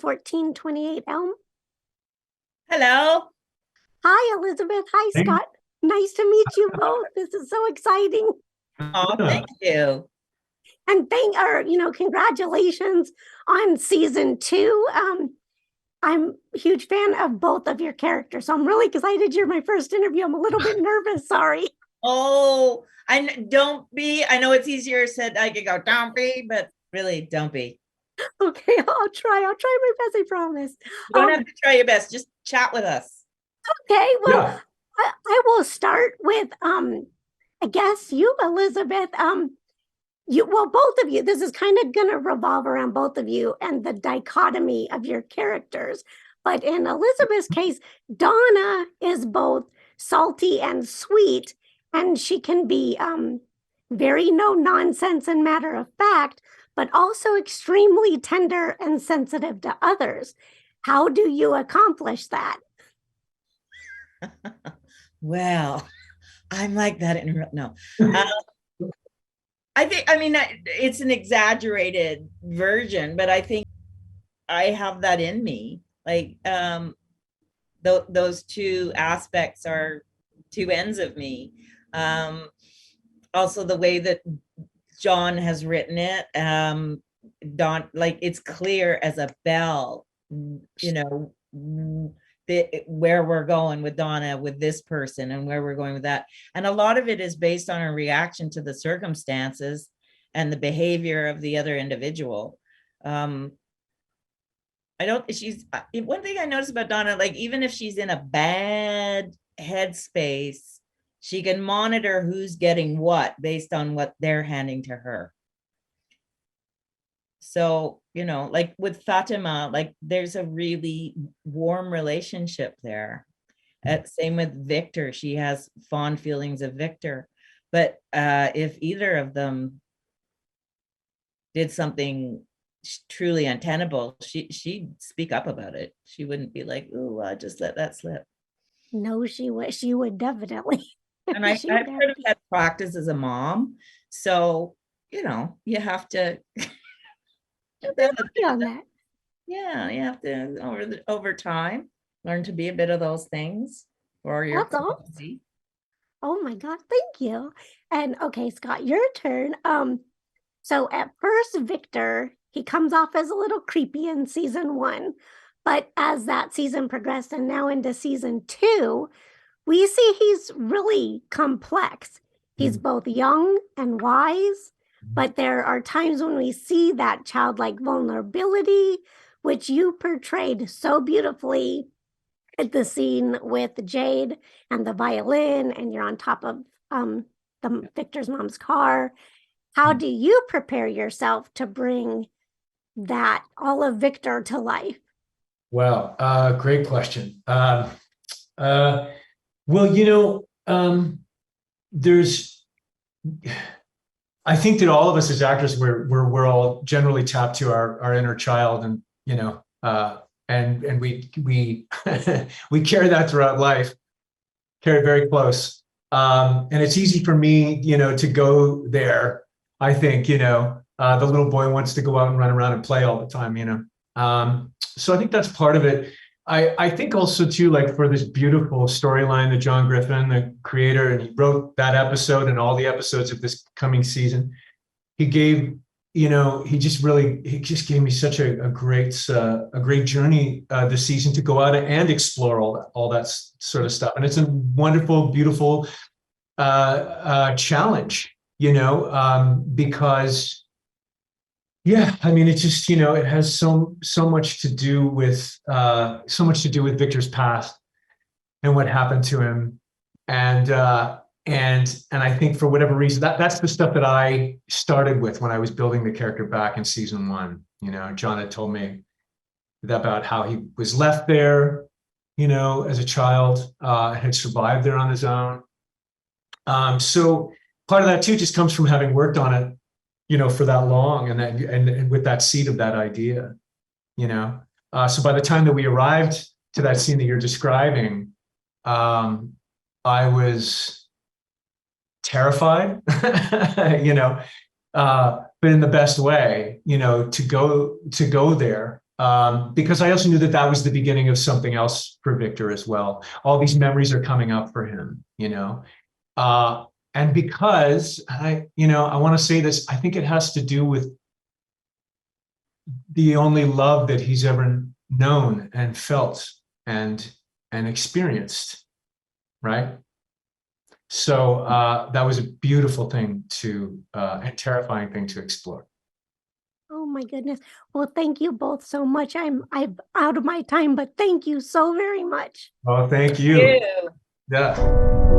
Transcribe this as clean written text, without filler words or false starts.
1428 Elm. Hello. Hi, Elizabeth. Hi, Hey. Scott. Nice to meet you both. This is so exciting. Oh, thank you. And congratulations on season 2. I'm a huge fan of both of your characters, so I'm really excited. You're my first interview. I'm a little bit nervous. Sorry. Oh, don't be. I know it's easier said. I could go, don't be, but really, don't be. Okay, I'll try. I'll try my best. I promise. You don't have to try your best. Just chat with us. Okay, well, Yeah. I will start with I guess you, Elizabeth. Both of you. This is kind of going to revolve around both of you and the dichotomy of your characters. But in Elizabeth's case, Donna is both salty and sweet, and she can be very no nonsense and matter of fact, but also extremely tender and sensitive to others. How do you accomplish that? Well, I'm like that in no. I mean, it's an exaggerated version, but I think I have that in me. Like, those two aspects are two ends of me. Also, the way that John has written it, Don, like it's clear as a bell, where we're going with Donna, with this person, and where we're going with that. And a lot of it is based on a reaction to the circumstances and the behavior of the other individual. She's one thing I noticed about Donna, like even if she's in a bad headspace, she can monitor who's getting what based on what they're handing to her. So, like with Fatima, like there's a really warm relationship there. Same with Victor. She has fond feelings of Victor. But if either of them did something truly untenable, she'd speak up about it. She wouldn't be like, "Oh, just let that slip." No, she would definitely. And I've sort of had practice as a mom. So, you have to on that. Yeah, you have to over time learn to be a bit of those things for your That's all. Oh my God, thank you. And okay, Scott, your turn. So at first, Victor, he comes off as a little creepy in season 1, but as that season progressed and now into season 2, we see he's really complex. He's both young and wise, but there are times when we see that childlike vulnerability, which you portrayed so beautifully at the scene with Jade and the violin, and you're on top of the Victor's mom's car. How do you prepare yourself to bring that all of Victor to life? Well, great question. There's, I think that all of us as actors, we're all generally tapped to our inner child, and and we we carry that throughout life, carry it very close. And it's easy for me, to go there. I think, the little boy wants to go out and run around and play all the time, So I think that's part of it. I think also too, like for this beautiful storyline that John Griffin, the creator, and he wrote that episode and all the episodes of this coming season, he gave, he just gave me such a great journey this season to go out and explore all that sort of stuff. And it's a wonderful, beautiful challenge, because yeah, I mean, it's just, it has so much to do with Victor's past and what happened to him. And I think for whatever reason, that's the stuff that I started with when I was building the character back in season 1. John had told me about how he was left there, as a child, had survived there on his own. So part of that too just comes from having worked on it, for that long, and with that seed of that idea, So by the time that we arrived to that scene that you're describing, I was terrified, but in the best way, to go there, because I also knew that that was the beginning of something else for Victor as well. All these memories are coming up for him, you know. And because I want to say this, I think it has to do with the only love that he's ever known and felt and experienced, right? So that was a beautiful thing to and terrifying thing to explore. Oh my goodness. Well, thank you both so much. I'm out of my time, but thank you so very much. Oh, thank you. Ew. Yeah.